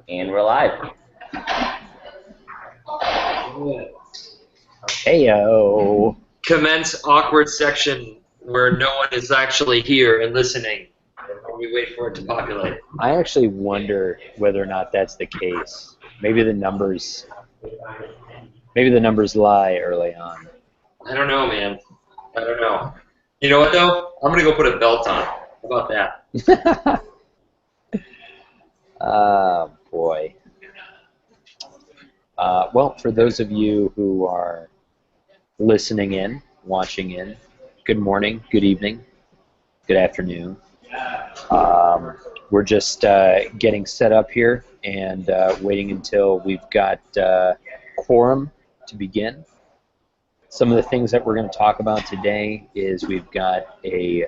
And we're live. Heyo. Commence awkward section where no one is actually here and listening. And we wait for it to populate. I actually wonder whether or not that's the case. Maybe the numbers lie early on. I don't know, man. I don't know. You know what, though? I'm going to go put a belt on. How about that? Oh, boy. Well, for those of you who are listening in, watching in, good morning, good evening, good afternoon. We're just getting set up here and waiting until we've got quorum to begin. Some of the things that we're going to talk about today is we've got a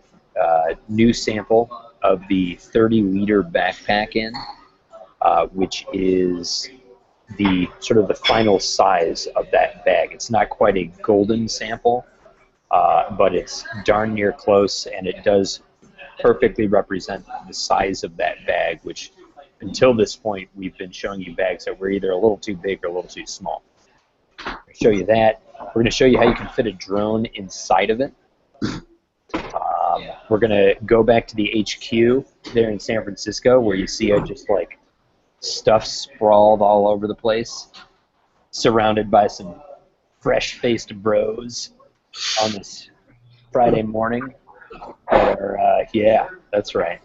new sample of the 30-liter backpack in, which is the sort of the final size of that bag. It's not quite a golden sample, but it's darn near close, and it does perfectly represent the size of that bag, which until this point we've been showing you bags that were either a little too big or a little too small. I'll show you that. We're going to show you how you can fit a drone inside of it. We're going to go back to the HQ there in San Francisco where you see just like stuff sprawled all over the place, surrounded by some fresh-faced bros on this Friday morning. Yeah, that's right.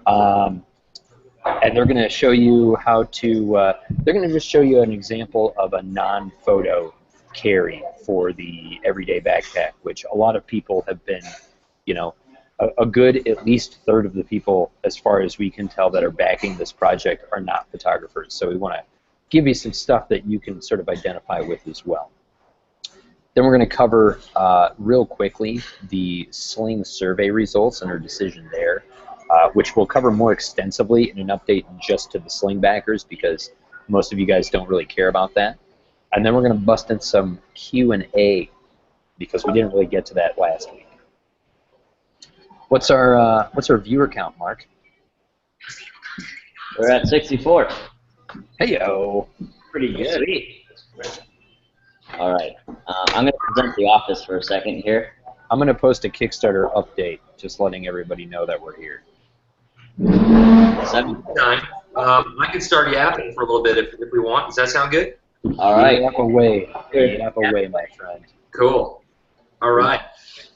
And they're going to show you how to, they're going to just show you an example of a non-photo carry for the everyday backpack, which a lot of people have been, you know, a good at least third of the people, as far as we can tell, that are backing this project are not photographers. So we want to give you some stuff that you can sort of identify with as well. Then we're going to cover real quickly the Sling survey results and our decision there, which we'll cover more extensively in an update just to the Sling backers because most of you guys don't really care about that. And then we're going to bust in some Q&A because we didn't really get to that last week. What's our viewer count, Mark? We're at 64. Heyo. Pretty good. Sweet. All right. I'm going to present the office for a second here. I'm going to post a Kickstarter update, just letting everybody know that we're here. 7. I can start yapping for a little bit if we want. Does that sound good? All right. Yap away. Yap away, my friend. Cool. All right.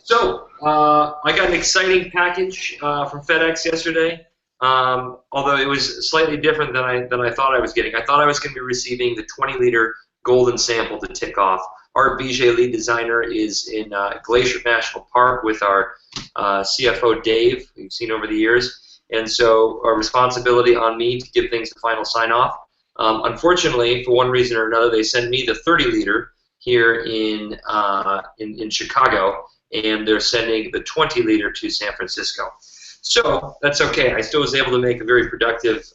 So I got an exciting package from FedEx yesterday. Although it was slightly different than I thought I was getting. I thought I was going to be receiving the 20-liter golden sample to tick off. Art Bijay, lead designer, is in Glacier National Park with our CFO Dave, who you've seen over the years, and so our responsibility on me to give things the final sign-off. Unfortunately, for one reason or another, they sent me the 30-liter here in Chicago, and they're sending the 20-liter to San Francisco. So that's okay. I still was able to make a very productive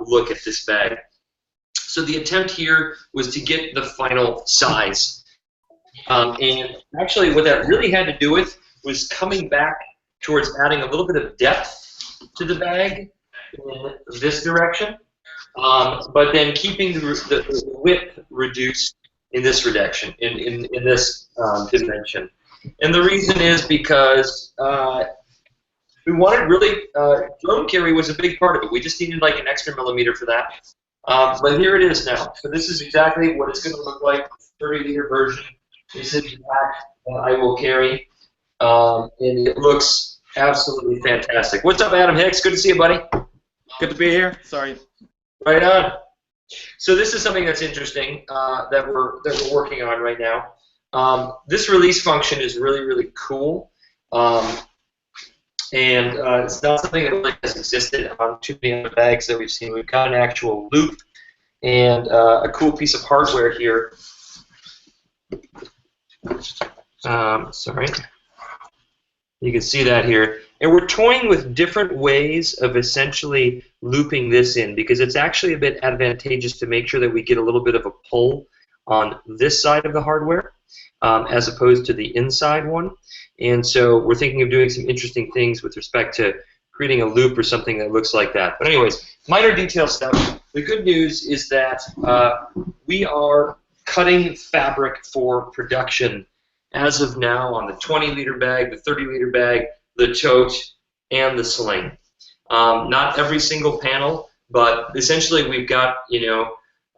look at this bag. So the attempt here was to get the final size. And actually what that really had to do with was coming back towards adding a little bit of depth to the bag in this direction, but then keeping the width reduced in this reduction, in this dimension. And the reason is because we wanted really, drone carry was a big part of it. We just needed like an extra millimeter for that. But here it is now. So this is exactly what it's going to look like, 30-liter version. This is the pack that I will carry. And it looks absolutely fantastic. What's up, Adam Hicks? Good to see you, buddy. Good to be here. Sorry. Right on. So this is something that's interesting that we're working on right now. This release function is really, really cool. And it's not something that really has existed on too many other bags that we've seen. We've got an actual loop and a cool piece of hardware here. Sorry. You can see that here. And we're toying with different ways of essentially looping this in because it's actually a bit advantageous to make sure that we get a little bit of a pull on this side of the hardware as opposed to the inside one. And so we're thinking of doing some interesting things with respect to creating a loop or something that looks like that. But anyways, minor detail stuff. the good news is that we are cutting fabric for production as of now on the 20-liter bag, the 30-liter bag, the tote, and the sling. Not every single panel, but essentially we've got,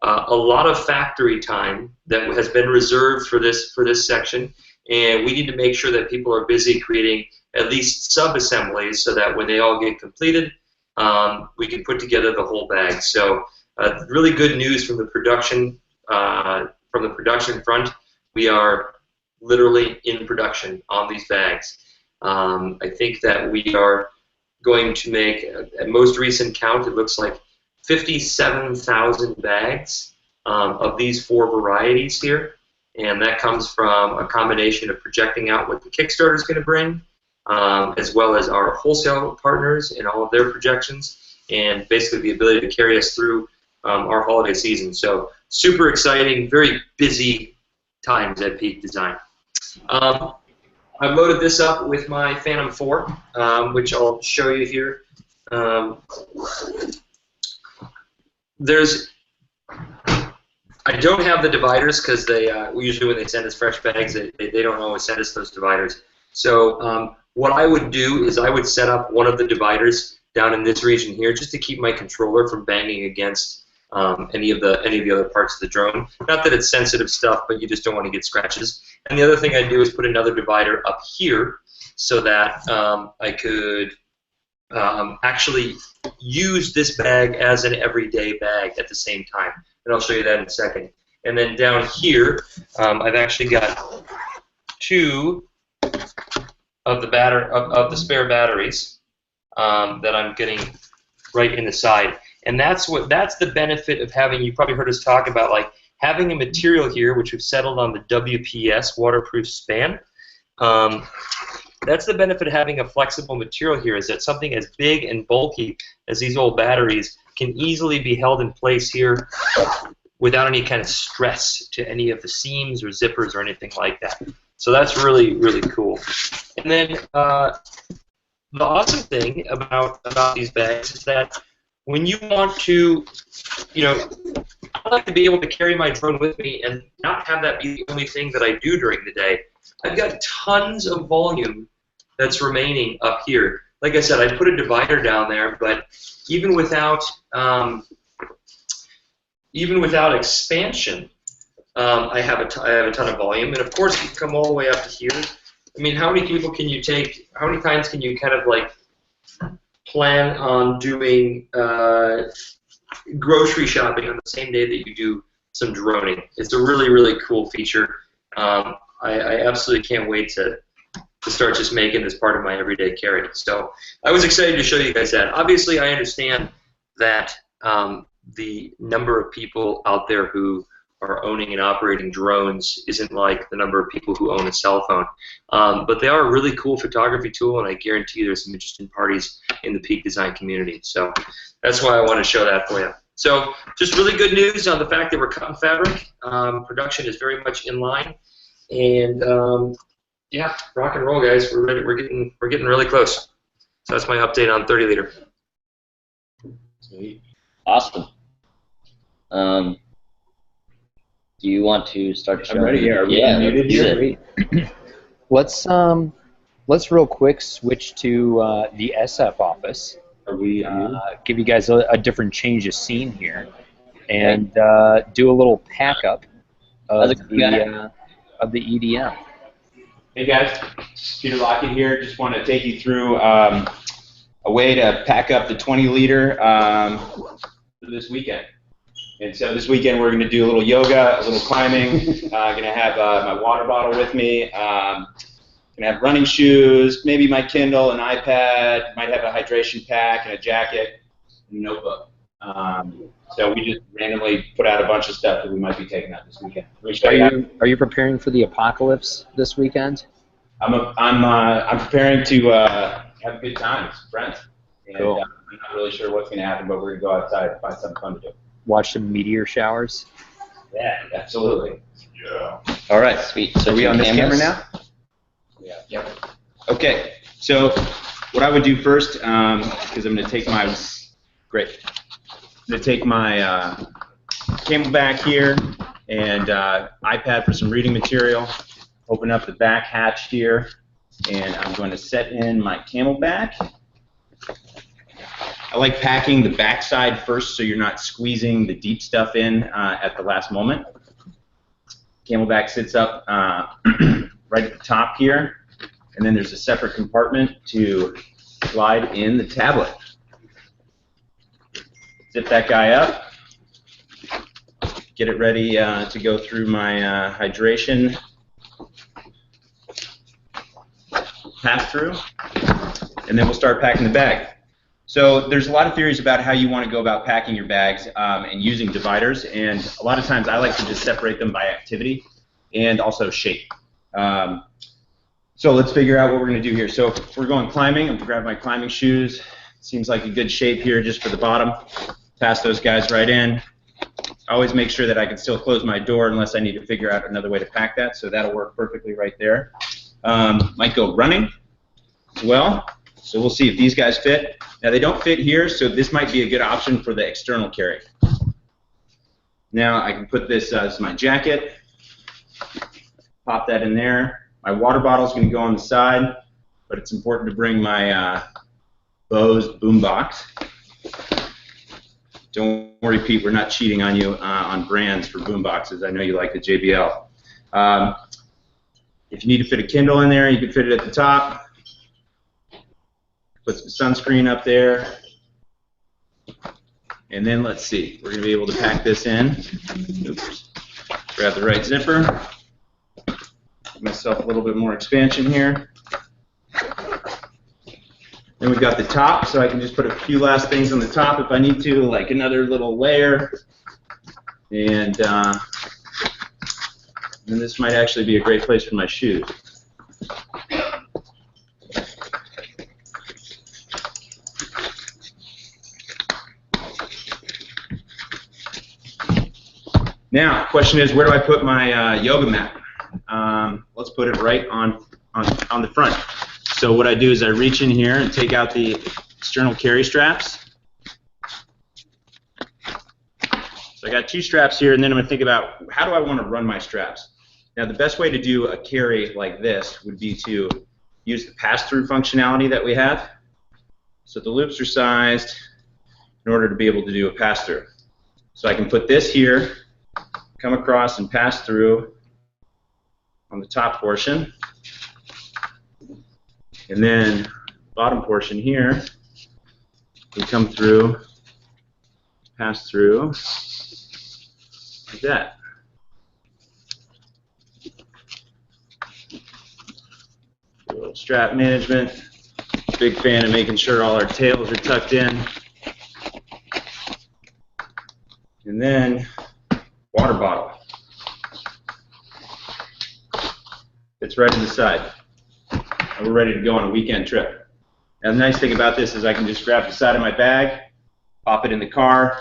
a lot of factory time that has been reserved for this section, and we need to make sure that people are busy creating at least sub-assemblies so that when they all get completed, we can put together the whole bag. So really good news from the production front. We are literally in production on these bags. I think that we are going to make, at most recent count, it looks like 57,000 bags of these 4 varieties here, and that comes from a combination of projecting out what the Kickstarter is going to bring, as well as our wholesale partners and all of their projections, and basically the ability to carry us through our holiday season. So super exciting, very busy times at Peak Design. I've loaded this up with my Phantom 4, which I'll show you here. I don't have the dividers because they usually when they send us fresh bags, they don't always send us those dividers. So what I would do is I would set up one of the dividers down in this region here just to keep my controller from banging against any of the other parts of the drone. Not that it's sensitive stuff, but you just don't want to get scratches. And the other thing I do is put another divider up here so that I could actually use this bag as an everyday bag at the same time. And I'll show you that in a second. And then down here, I've actually got 2 of the spare batteries that I'm getting right in the side. And that's the benefit of having, you probably heard us talk about, like having a material here, which we've settled on the WPS, waterproof span. That's the benefit of having a flexible material here, is that something as big and bulky as these old batteries can easily be held in place here without any kind of stress to any of the seams or zippers or anything like that. So that's really, really cool. And then the awesome thing about these bags is that when you want to, I like to be able to carry my drone with me and not have that be the only thing that I do during the day. I've got tons of volume that's remaining up here. Like I said, I put a divider down there, but even without expansion, I have a ton of volume. And of course, you come all the way up to here. I mean, how many people can you take? How many times can you kind of like plan on doing grocery shopping on the same day that you do some droning? It's a really, really cool feature. I absolutely can't wait to start just making this part of my everyday carry. So I was excited to show you guys that. Obviously, I understand that the number of people out there who are owning and operating drones isn't like the number of people who own a cell phone. But they are a really cool photography tool, and I guarantee you there's some interesting parties in the Peak Design community. So that's why I want to show that for you. So just really good news on the fact that we're cutting fabric. Production is very much in line. And yeah, rock and roll, guys. We're ready. We're getting really close. So that's my update on 30-liter. Sweet. Awesome. Do you want to start showing? I'm ready here. Yeah, Let's real quick switch to the SF office. Are we? Give you guys a different change of scene here, and do a little pack up of the EDM. Hey guys, Peter Lockett here. Just want to take you through a way to pack up the 20-liter for this weekend. And so this weekend we're going to do a little yoga, a little climbing. Going to have my water bottle with me. Going to have running shoes, maybe my Kindle, an iPad. Might have a hydration pack and a jacket, and a notebook. So we just randomly put out a bunch of stuff that we might be taking out this weekend. Are you preparing for the apocalypse this weekend? I'm preparing to have a good time with some friends. And, cool. I'm not really sure what's going to happen, but we're going to go outside and find something fun to do. Watch some meteor showers. Yeah, absolutely. Yeah. All right, sweet. So are we on this camera now? Yeah. Yep. Okay. So what I would do first, because I'm going to take my going to take my Camelback here and iPad for some reading material. Open up the back hatch here, and I'm going to set in my Camelback. I like packing the backside first so you're not squeezing the deep stuff in at the last moment. Camelback sits up right at the top here, and then there's a separate compartment to slide in the tablet. Zip that guy up, get it ready to go through my hydration pass-through, and then we'll start packing the bag. So there's a lot of theories about how you want to go about packing your bags and using dividers, and a lot of times I like to just separate them by activity and also shape. So let's figure out what we're going to do here. So if we're going climbing, I'm going to grab my climbing shoes. Seems like a good shape here just for the bottom. Pass those guys right in. I always make sure that I can still close my door unless I need to figure out another way to pack that, so that'll work perfectly right there. Might go running as well. So we'll see if these guys fit. Now they don't fit here, so this might be a good option for the external carry. Now I can put this as my jacket, pop that in there. My water bottle is going to go on the side, but it's important to bring my Bose boombox. Don't worry, Pete, we're not cheating on you on brands for boomboxes. I know you like the JBL. If you need to fit a Kindle in there, you can fit it at the top. Put some sunscreen up there. And then let's see, we're going to be able to pack this in. Oops. Grab the right zipper. Give myself a little bit more expansion here. Then we've got the top, so I can just put a few last things on the top if I need to, like another little layer. And this might actually be a great place for my shoes. Now, question is, where do I put my yoga mat? Let's put it right on the front. So what I do is I reach in here and take out the external carry straps. So I got two straps here, and then I'm going to think about how do I want to run my straps. Now the best way to do a carry like this would be to use the pass-through functionality that we have. So the loops are sized in order to be able to do a pass-through. So I can put this here, come across and pass through on the top portion, and then bottom portion here, we come through, pass through like that. A little strap management. Big fan of making sure all our tails are tucked in. And then water bottle. It's right to the side. And we're ready to go on a weekend trip. And the nice thing about this is I can just grab the side of my bag, pop it in the car,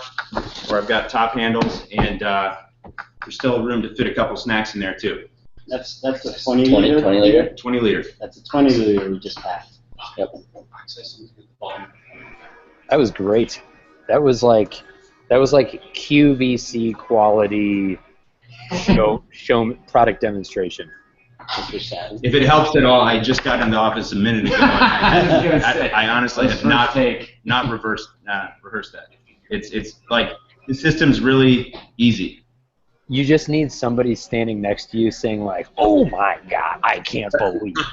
where I've got top handles, and there's still room to fit a couple snacks in there too. That's a 20 liter? 20 liter? 20 liter. That's a 20 liter we just packed. Yep. That was great. That was like QVC quality show product demonstration. If it helps at all, I just got in the office a minute ago. I honestly have not rehearsed that. It's like the system's really easy. You just need somebody standing next to you saying like, "Oh my God, I can't believe it."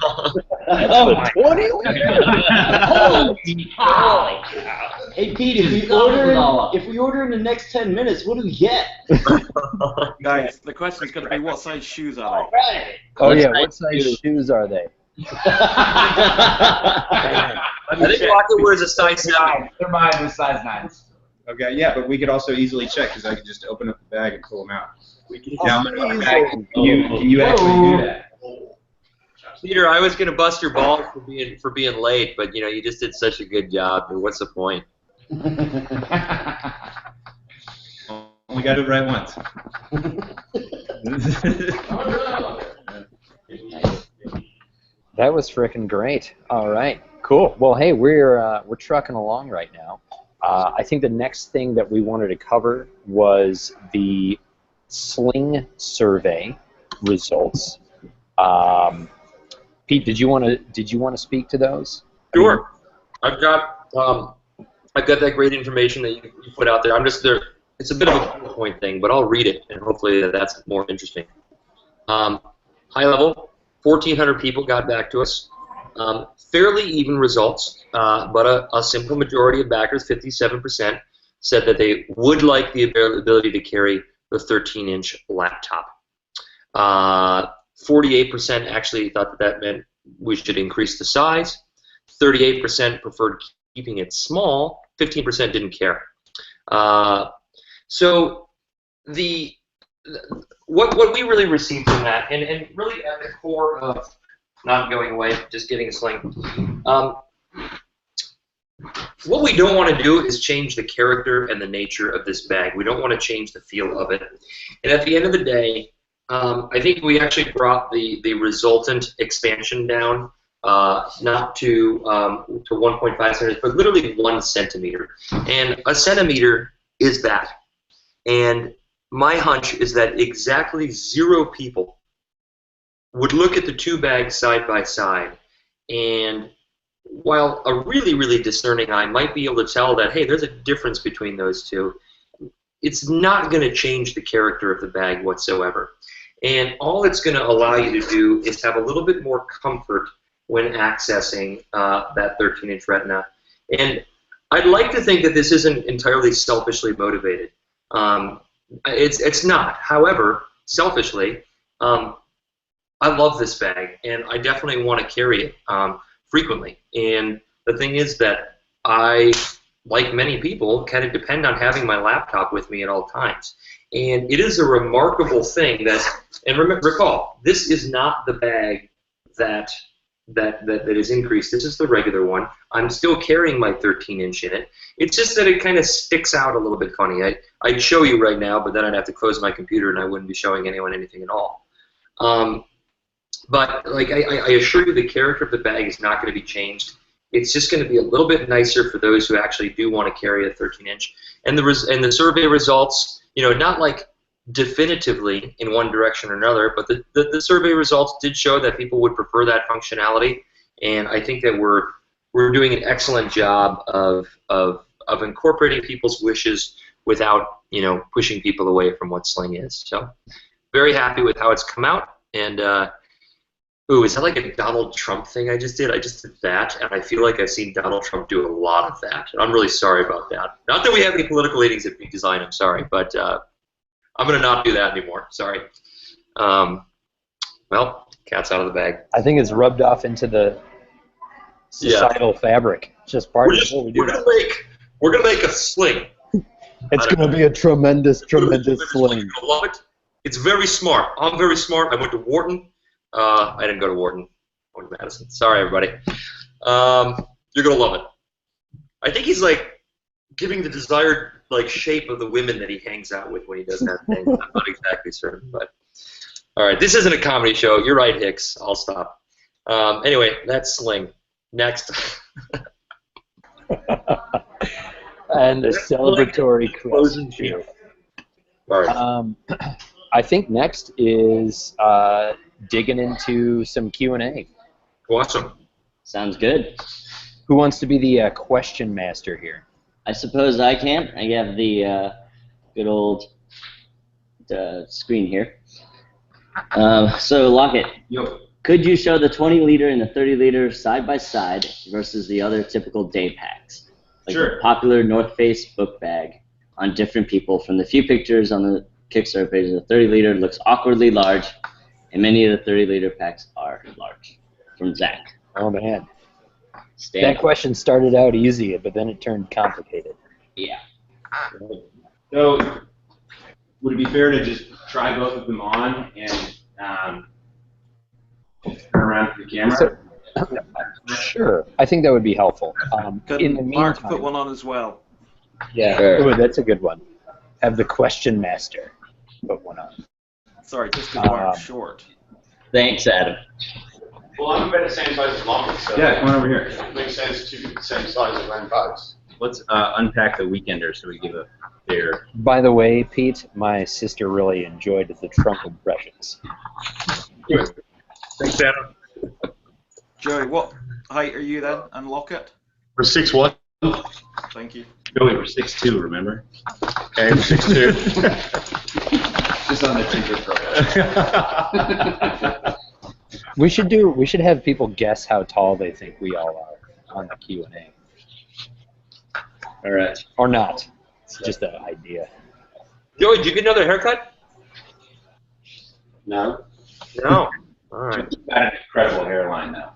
Oh my 20 Holy cow. Hey Pete, if we order in the next 10 minutes, what do we get? Guys, the question's going to be what size shoes are they? Right. Oh yeah, what size shoes are they? I think Rocket wears a size 7. They're mine with size 9s. Okay, yeah, but we could also easily check because I could just open up the bag and pull them out. Now, can you actually do that? Peter, I was going to bust your balls for being late, but you just did such a good job. What's the point? Only got to do it right once. That was frickin' great. All right, cool. Well, hey, we're trucking along right now. I think the next thing that we wanted to cover was the Sling survey results. Pete, did you want to speak to those? Sure. I've got that great information that you put out there. I'm just there. It's a bit of a PowerPoint thing, but I'll read it, and hopefully that's more interesting. High level, 1,400 people got back to us. Fairly even results, but a simple majority of backers, 57%, said that they would like the ability to carry the 13-inch laptop. 48% actually thought that meant we should increase the size. 38% preferred keeping it small. 15% didn't care. So what we really received from that, and really at the core of not going away, just getting a Sling. What we don't want to do is change the character and the nature of this bag. We don't want to change the feel of it. And at the end of the day, I think we actually brought the resultant expansion down, not to 1.5 centimeters, but literally 1 centimeter. And a centimeter is that. And my hunch is that exactly 0 people would look at the 2 bags side by side, and while a really, really discerning eye might be able to tell that, hey, there's a difference between those two, it's not going to change the character of the bag whatsoever. And all it's going to allow you to do is have a little bit more comfort when accessing that 13-inch retina. And I'd like to think that this isn't entirely selfishly motivated. It's not. However, selfishly, I love this bag, and I definitely want to carry it frequently. And the thing is that I, like many people, kind of depend on having my laptop with me at all times. And it is a remarkable thing that, and recall, this is not the bag that is increased. This is the regular one. I'm still carrying my 13-inch in it. It's just that it kind of sticks out a little bit funny. I'd show you right now, but then I'd have to close my computer, and I wouldn't be showing anyone anything at all. But like I assure you, the character of the bag is not going to be changed. It's just going to be a little bit nicer for those who actually do want to carry a 13-inch. And the survey results, you know, not like definitively in one direction or another, but the survey results did show that people would prefer that functionality. And I think that we're doing an excellent job of incorporating people's wishes without, you know, pushing people away from what Sling is. So very happy with how it's come out. And ooh, is that like a Donald Trump thing I just did? I just did that, and I feel like I've seen Donald Trump do a lot of that. And I'm really sorry about that. Not that we have any political leanings at Peak Design, I'm sorry, but I'm going to not do that anymore. Sorry. Well, cat's out of the bag. I think it's rubbed off into the societal fabric. It's just part of what we do. We're gonna make a Sling. It's going to be a tremendous Sling. I love it. It's very smart. I'm very smart. I went to Wharton. I didn't go to Wharton. I went to Madison. Sorry, everybody. You're gonna love it. I think he's like giving the desired like shape of the women that he hangs out with when he does that thing. I'm not exactly certain, but all right. This isn't a comedy show. You're right, Hicks. I'll stop. Anyway, that's Sling. Next. And a celebratory question. All right. I think next is digging into some Q&A. Awesome. Sounds good. Who wants to be the question master here? I suppose I can. I have the good old screen here. So, Lockett, could you show the 20-liter and the 30-liter side by side versus the other typical day packs? Like Sure. the popular North Face book bag on different people. From the few pictures on the Kickstarter page, the 30-liter looks awkwardly large, and many of the 30-liter packs are large. From Zach. Oh, man. Stand That up. question started out easy, but then it turned complicated. Yeah. So, would it be fair to just try both of them on and turn around to the camera? Sure. I think that would be helpful. Could In the Mark meantime, put one on as well? yeah, Sure. ooh, that's a good one. Have the question master put one on. Sorry, just because Mark's short. Thanks, Adam. Well, I'm about the same size as Lockett, so Yeah, come on over here. it makes sense to be the same size as Ram Bugs. let's unpack the Weekender so we give a fair. By the way, Pete, my sister really enjoyed the trunk impressions. Thanks, Adam. Joey, what height are you then? Unlock it. We're 6'1". Thank you. Joey, we're 6'2", remember? Okay, 6'2". Just on the Tinker program. We should have people guess how tall they think we all are on the Q&A. All right. Or not. It's just an idea. Joey, did you get another haircut? No. No. All right. You've got an incredible hairline now.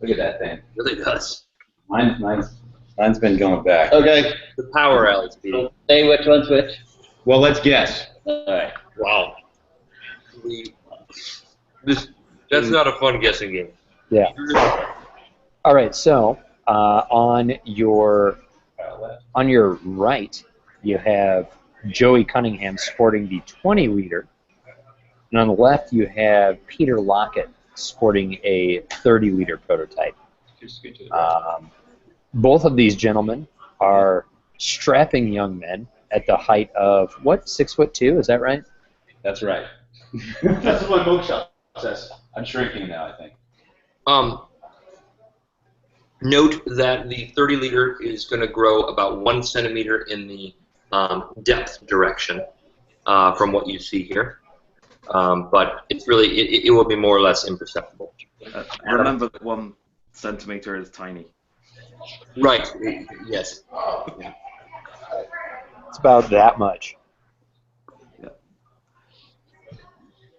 Look at that thing. Really does. Mine's been going back. Okay. The power alleys, Pete. Say which one's which. Well, let's guess. All right. Wow. That's not a fun guessing game. Yeah. All right. So on your right, you have Joey Cunningham sporting the 20-liter, and on the left you have Peter Lockett sporting a 30-liter prototype. Both of these gentlemen are strapping young men at the height of what, 6'2"? Is that right? That's right. That's what my mugshot says. I'm shrinking now, I think. Note that the 30-liter is going to grow about 1 centimeter in the depth direction from what you see here. But it's really, it will be more or less imperceptible. Remember that 1 centimeter is tiny. Right. Yes. It's about that much.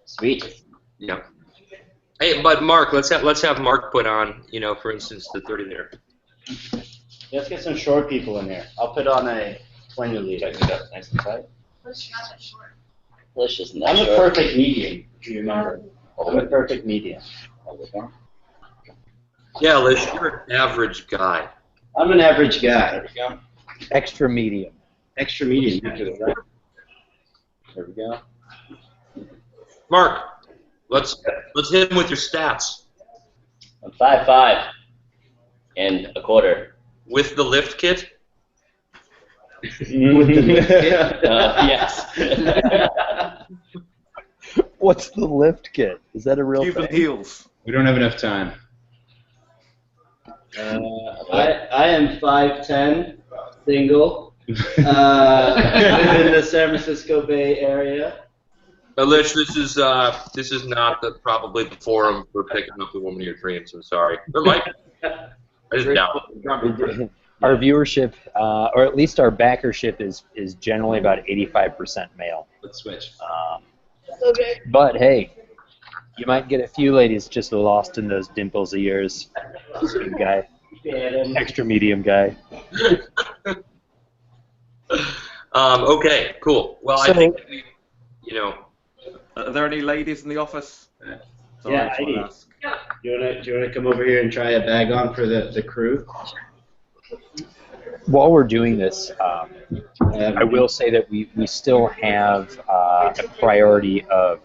Sweet. Yeah. Hey, but Mark, let's have Mark put on, for instance, the 30-liter. Let's get some short people in here. I'll put on a 20-liter. Nice and tight. Lish, you're not that short. Lish isn't that I'm a short. perfect medium, if you remember. I'm a perfect medium. Yeah, Lish, you're an average guy. I'm an average guy. Extra medium. Extra medium. There we go. Mark, let's hit him with your stats. I'm 5'5" and a quarter. With the lift kit? Yes. What's the lift kit? Is that a real Cuban thing? heels. We don't have enough time. I am 5'10", single, live in the San Francisco Bay Area. Lish, this is not probably the forum for picking up the woman of your dreams. I'm sorry. There might be. I just doubt it. Our viewership, or at least our backership, is generally about 85% male. Let's switch. Okay. But hey, you might get a few ladies just lost in those dimples of yours. Good guy. Extra medium guy. Okay, cool. Well, I So- think Are there any ladies in the office? Sorry, Yeah, I I ask. Do you wanna come over here and try a bag on for the crew? While we're doing this, I will say that we still have a priority of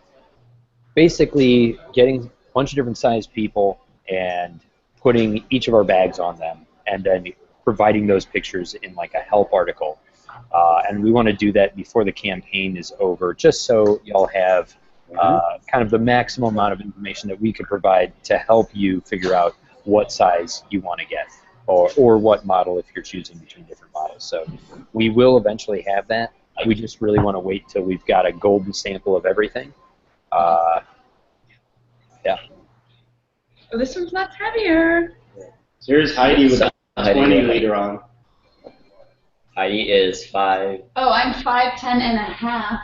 basically getting a bunch of different sized people and putting each of our bags on them and then providing those pictures in like a help article. And we want to do that before the campaign is over, just so y'all have kind of the maximum amount of information that we could provide to help you figure out what size you want to get, or what model if you're choosing between different models. So we will eventually have that. We just really want to wait till we've got a golden sample of everything. Yeah. Oh, this one's much heavier. Here's Heidi with a Heidi, 20-liter on. Heidi is 5. Oh, I'm 5'10" and a half.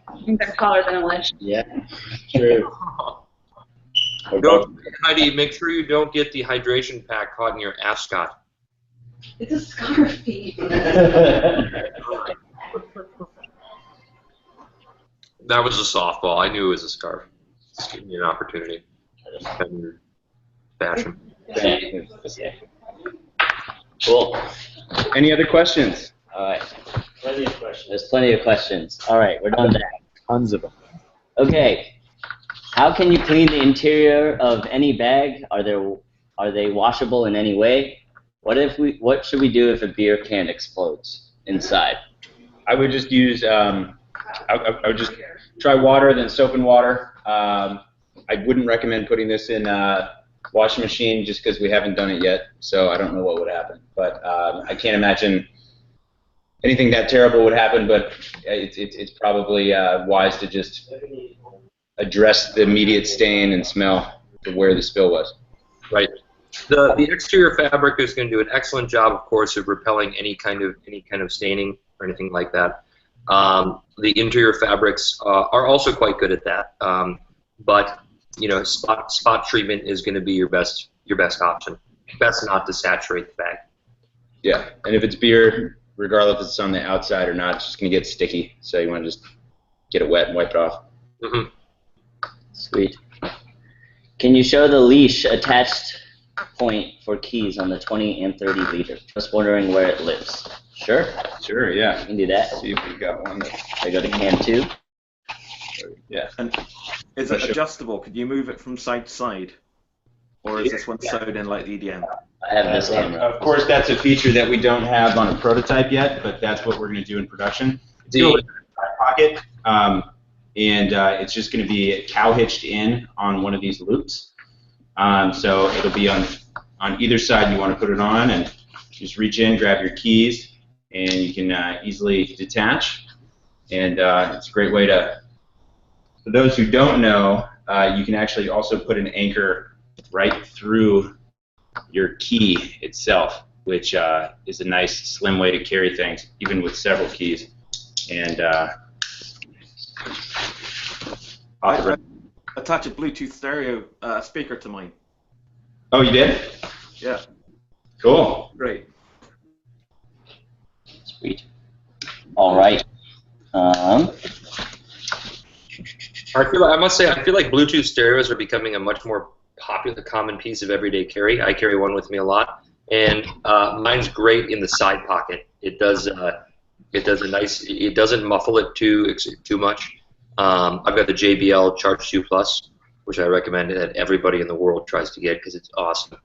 I think that's taller than a Lish. Yeah, true. Heidi, make sure you don't get the hydration pack caught in your ascot. It's a scarf, Pete. That was a softball. I knew it was a scarf. Just give me an opportunity. Fashion. Yeah. Cool. Any other questions? All right. Plenty of questions. There's plenty of questions. All right, we're done there. Tons of them. Okay. How can you clean the interior of any bag? Are they washable in any way? What should we do if a beer can explodes inside? I would just use, I would just try water, then soap and water. I wouldn't recommend putting this in a washing machine just because we haven't done it yet, so I don't know what would happen. But I can't imagine anything that terrible would happen, but it's probably wise to just address the immediate stain and smell to where the spill was. Right. The exterior fabric is going to do an excellent job, of course, of repelling any kind of staining or anything like that. The interior fabrics are also quite good at that, but you know, spot treatment is going to be your best option. Best not to saturate the bag. Yeah, and if it's beer, regardless if it's on the outside or not, it's just going to get sticky. So you want to just get it wet and wipe it off. Mm-hmm. Sweet. Can you show the leash attached point for keys on the 20 and 30 liter? Just wondering where it lives. Sure. Sure, yeah. You can do that. See if we've got one. I go to cam 2. Yeah. And is it adjustable? Could you move it from side to side? Or is this one sewed in like the EDM? I have this camera. Of course, that's a feature that we don't have on a prototype yet, but that's what we're going to do in production. It's a pocket, and it's just going to be cow hitched in on one of these loops. So it'll be on either side you want to put it on, and just reach in, grab your keys, and you can easily detach. And it's a great way to, for those who don't know, you can actually also put an anchor right through your key itself, which is a nice slim way to carry things, even with several keys. And I attach a Bluetooth stereo speaker to mine. Oh, you did? Yeah. Cool. Great. Sweet. All right. I must say, I feel like Bluetooth stereos are becoming a much more popular, common piece of everyday carry. I carry one with me a lot, and mine's great in the side pocket. It does a nice. It doesn't muffle it too much. I've got the JBL Charge 2 Plus, which I recommend that everybody in the world tries to get because it's awesome.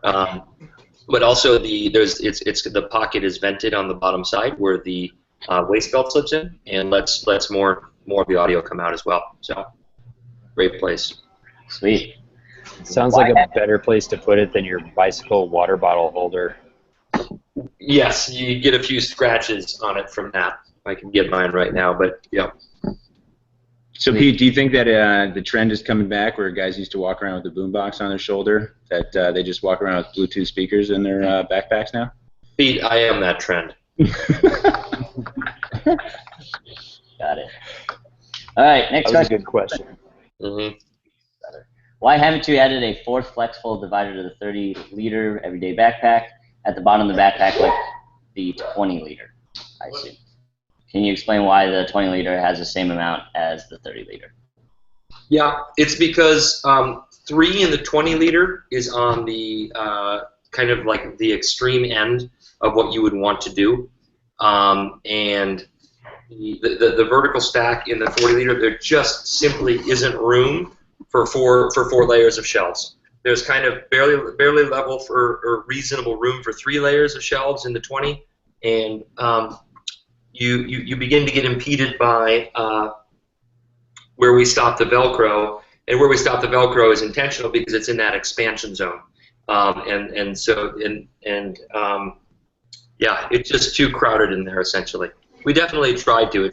But also the pocket is vented on the bottom side where the waist belt slips in and lets more of the audio come out as well. So great place. Sweet. Sounds like a better place to put it than your bicycle water bottle holder. Yes, you get a few scratches on it from that. I can get mine right now, but yeah. So Pete, do you think that the trend is coming back where guys used to walk around with a boombox on their shoulder, that they just walk around with Bluetooth speakers in their backpacks now? Pete, I am that trend. Got it. All right, next That was a question. good question. Mm-hmm. Why haven't you added a fourth flexible divider to the 30-liter everyday backpack at the bottom of the backpack like the 20-liter? I see. Can you explain why the 20-liter has the same amount as the 30-liter? Yeah, it's because 3 in the 20-liter is on the kind of like the extreme end of what you would want to do, and the vertical stack in the 40-liter, there just simply isn't room for four layers of shelves. There's kind of barely level or reasonable room for 3 layers of shelves in the 20, and you begin to get impeded by where we stop the Velcro, and where we stop the Velcro is intentional because it's in that expansion zone, yeah, it's just too crowded in there essentially. We definitely tried to.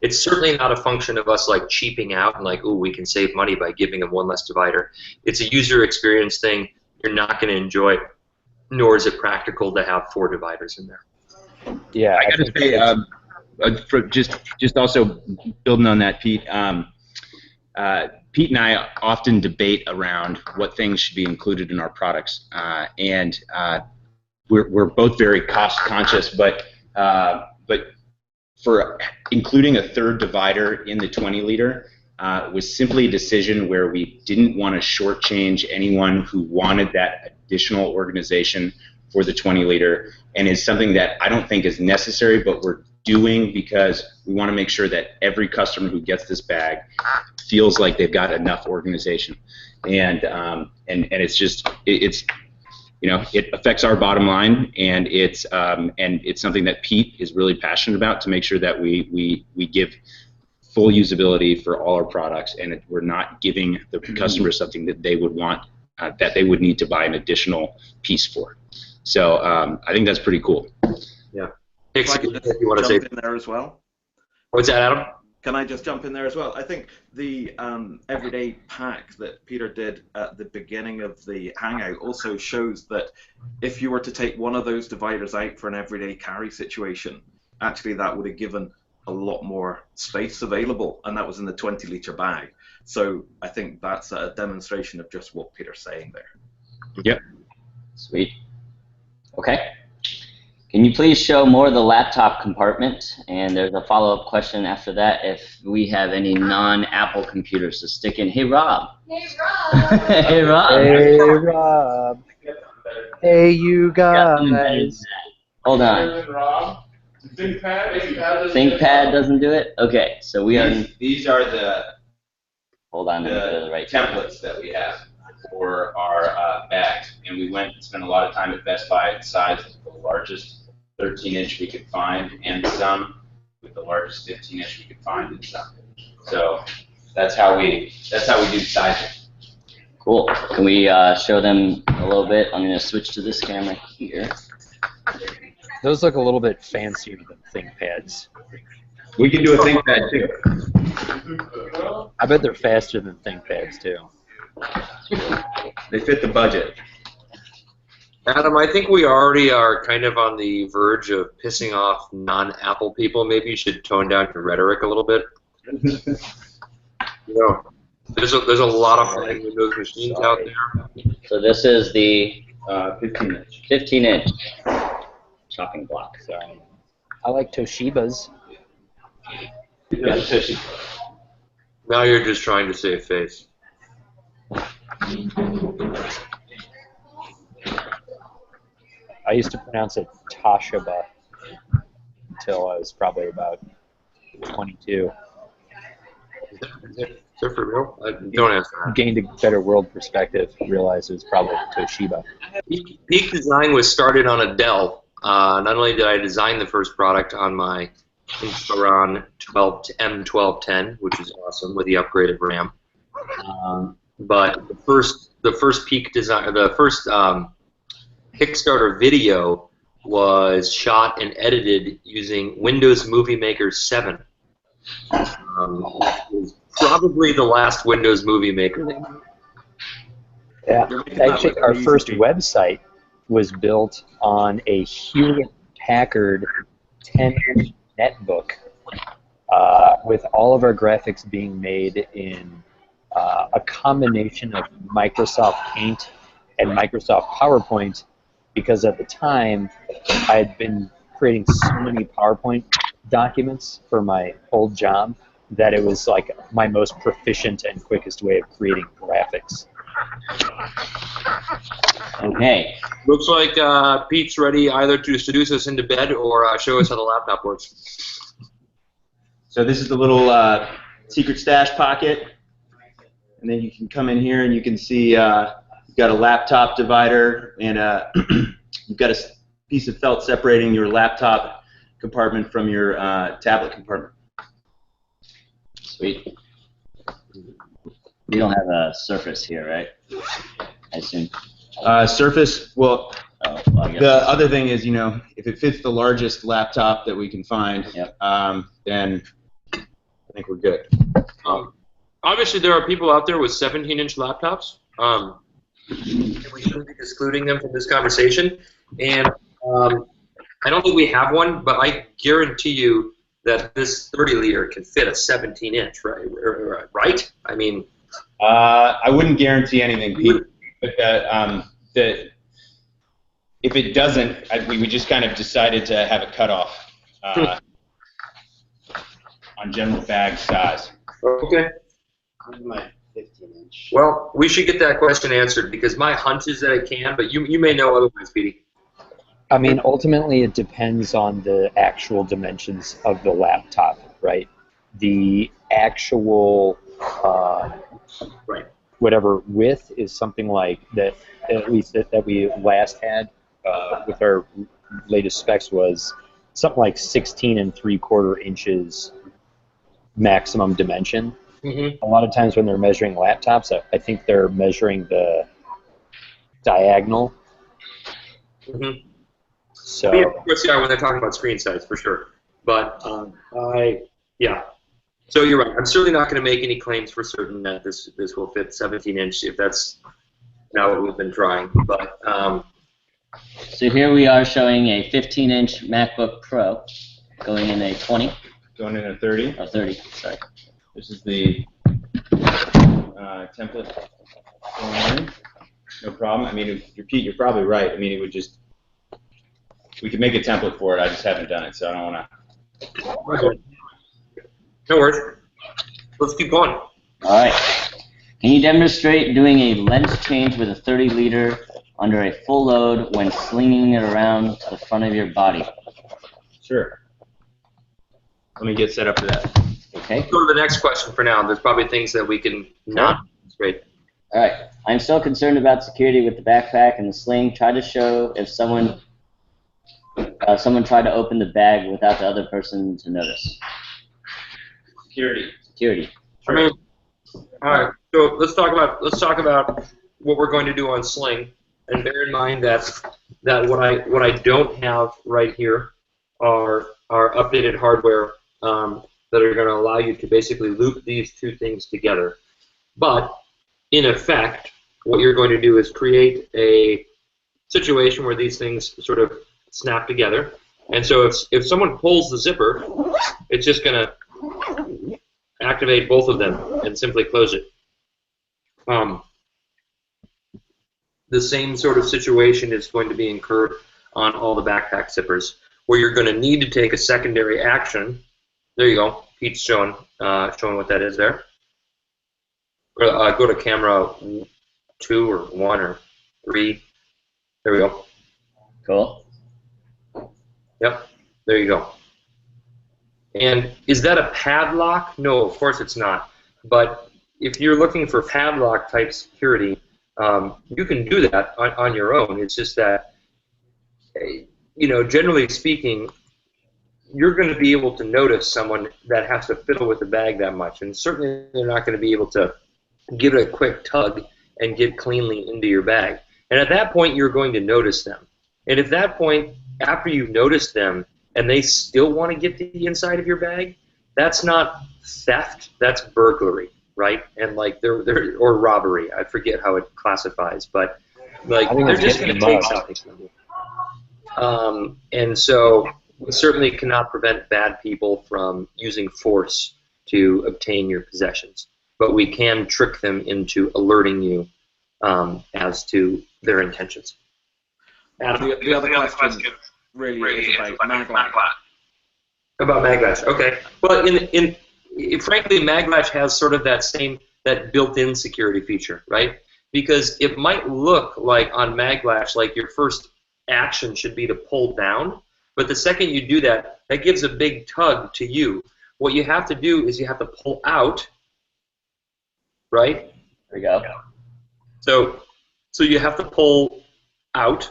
It's certainly not a function of us like cheaping out and like, ooh, we can save money by giving them one less divider. It's a user experience thing. You're not going to enjoy, nor is it practical to have 4 dividers in there. Yeah, I gotta say, just also building on that, Pete. Pete and I often debate around what things should be included in our products, and we're both very cost conscious, but for including a 3rd divider in the 20-liter was simply a decision where we didn't want to shortchange anyone who wanted that additional organization for the 20-liter, and is something that I don't think is necessary, but we're doing because we want to make sure that every customer who gets this bag feels like they've got enough organization, and it's just it affects our bottom line, and it's something that Pete is really passionate about, to make sure that we give full usability for all our products, and we're not giving the customer something that they would want, that they would need to buy an additional piece for. So I think that's pretty cool. Yeah. If I could just you want to jump say in there as well. What's that, Adam? Can I just jump in there as well? I think the everyday pack that Peter did at the beginning of the Hangout also shows that if you were to take one of those dividers out for an everyday carry situation, actually that would have given a lot more space available, and that was in the 20-liter bag. So I think that's a demonstration of just what Peter's saying there. Yep. Sweet. Okay. Can you please show more of the laptop compartment? And there's a follow-up question after that, if we have any non-Apple computers to stick in. Hey, Rob. Hey, Rob. Hey, Rob. Hey, Rob. Hey, you guys. Hold on. Rob? ThinkPad doesn't do it? Okay, so we are... These are the Hold on, let me go to the right templates that we have for our bags, and we went and spent a lot of time at Best Buy. The size of the largest 13-inch we could find, and some with the largest 15-inch we could find, and some. So that's how we do sizing. Cool. Can we show them a little bit? I'm going to switch to this camera here. Those look a little bit fancier than ThinkPads. We can do a ThinkPad too. I bet they're faster than ThinkPads too. They fit the budget. Adam, I think we already are kind of on the verge of pissing off non-Apple people. Maybe you should tone down your rhetoric a little bit. There's a lot of fine Windows machines out there. So this is the 15-inch. 15-inch chopping block. So I like Toshiba's. Now you're just trying to save face. I used to pronounce it Toshiba until I was probably about 22. Is that for real? Don't answer that. Gained a better world perspective, realized it was probably Toshiba. Peak Design was started on a Dell. Not only did I design the first product on my Inspiron M1210, which is awesome with the upgraded RAM, but the first Peak Design, the first Kickstarter video was shot and edited using Windows Movie Maker 7. It was probably the last Windows Movie Maker. Yeah, actually, our first website was built on a Hewlett-Packard 10-inch netbook with all of our graphics being made in a combination of Microsoft Paint and Microsoft PowerPoint, because at the time I had been creating so many PowerPoint documents for my old job that it was like my most proficient and quickest way of creating graphics. Okay. Looks like Pete's ready either to seduce us into bed or show us how the laptop works. So this is the little secret stash pocket, and then you can come in here and you can see you've got a laptop divider, and you've got a piece of felt separating your laptop compartment from your tablet compartment. Sweet. We don't have a Surface here, right? I assume. Surface, well, I guess. the other thing is, if it fits the largest laptop that we can find, Yep. Then I think we're good. Obviously, there are people out there with 17-inch laptops. And we shouldn't be excluding them from this conversation. And I don't think we have one, but I guarantee you that this 30-liter can fit a 17-inch, right? I mean, I wouldn't guarantee anything, Pete. But if it doesn't, we just kind of decided to have a cutoff on general bag size. Okay. My 15-inch. Well, we should get that question answered because my hunch is that it can, but you may know otherwise, Petey. I mean, ultimately, it depends on the actual dimensions of the laptop, right? The actual Right. whatever width is something like that, at least that we last had with our latest specs was something like 16 3/4 inches maximum dimension. Mm-hmm. A lot of times when they're measuring laptops, I think they're measuring the diagonal. Mm-hmm. So Yeah, of course, yeah, when they're talking about screen size, for sure. But yeah. So you're right. I'm certainly not going to make any claims for certain that this will fit 17-inch if that's not what we've been trying. But So here we are showing a 15-inch MacBook Pro going in a 20. Going in a 30. Oh, 30, sorry. This is the template going in. No problem. I mean, Pete, you're probably right. I mean, it would just, we could make a template for it. I just haven't done it, so I don't want to. no worries. Let's keep going. All right. Can you demonstrate doing a lens change with a 30-liter under a full load when slinging it around to the front of your body? Sure. Let me get set up for that. Okay. Go to the next question for now. There's probably things that we can not demonstrate. All right. I'm still concerned about security with the backpack and the sling. Try to show if someone tried to open the bag without the other person to notice. Security. Security. I mean, all right. So let's talk about what we're going to do on Sling, and bear in mind that what I don't have right here are updated hardware that are going to allow you to basically loop these two things together. But in effect, what you're going to do is create a situation where these things sort of snap together. And so if someone pulls the zipper, it's just going to activate both of them and simply close it. The same sort of situation is going to be incurred on all the backpack zippers, where you're going to need to take a secondary action. There you go. Pete's showing what that is there. Go to camera 2 or 1 or 3. There we go. Cool. Yep. There you go. And is that a padlock? No, of course it's not. But if you're looking for padlock type security, you can do that on your own. It's just that, generally speaking, you're going to be able to notice someone that has to fiddle with the bag that much, and certainly they're not going to be able to give it a quick tug and get cleanly into your bag. And at that point, you're going to notice them. And at that point, after you've noticed them and they still want to get to the inside of your bag, that's not theft, that's burglary, right? And like they're or robbery. I forget how it classifies, but like they're just going to take something from you. And so we certainly cannot prevent bad people from using force to obtain your possessions, but we can trick them into alerting you as to their intentions. Adam, The other question really is about Maglatch. About Maglatch, okay. Well, frankly, Maglatch has sort of that built-in security feature, right? Because it might look like on Maglatch, like your first action should be to pull down, but the second you do that, that gives a big tug to you. What you have to do is you have to pull out, right? There we go. So you have to pull out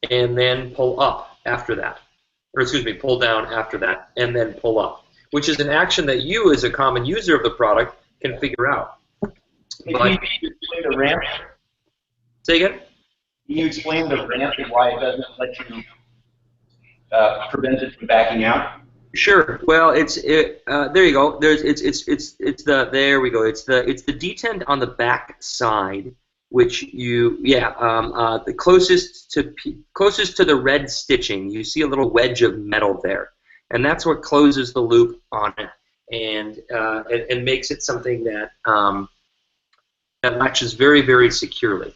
and then pull up after that. Or excuse me, pull down after that and then pull up, which is an action that you as a common user of the product can figure out. Can you explain the ramp? Say again? Can you explain the ramp and why it doesn't let you prevent it from backing out? Sure. Well, there you go. There we go. It's the detent on the back side, which the closest to the red stitching. You see a little wedge of metal there, and that's what closes the loop on it, and makes it something that that latches very, very securely.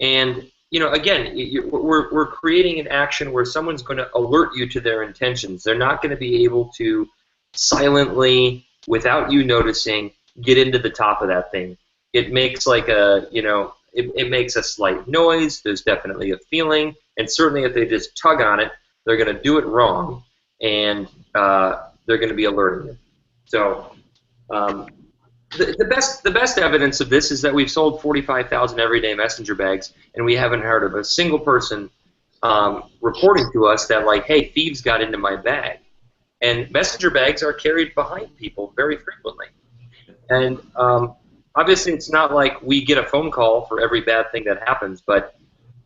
And again, we're creating an action where someone's going to alert you to their intentions. They're not going to be able to silently, without you noticing, get into the top of that thing. It makes like it makes a slight noise. There's definitely a feeling, and certainly if they just tug on it, they're going to do it wrong, and they're going to be alerting you. So the best evidence of this is that we've sold 45,000 everyday messenger bags, and we haven't heard of a single person reporting to us that, like, hey, thieves got into my bag. And messenger bags are carried behind people very frequently. And obviously it's not like we get a phone call for every bad thing that happens, but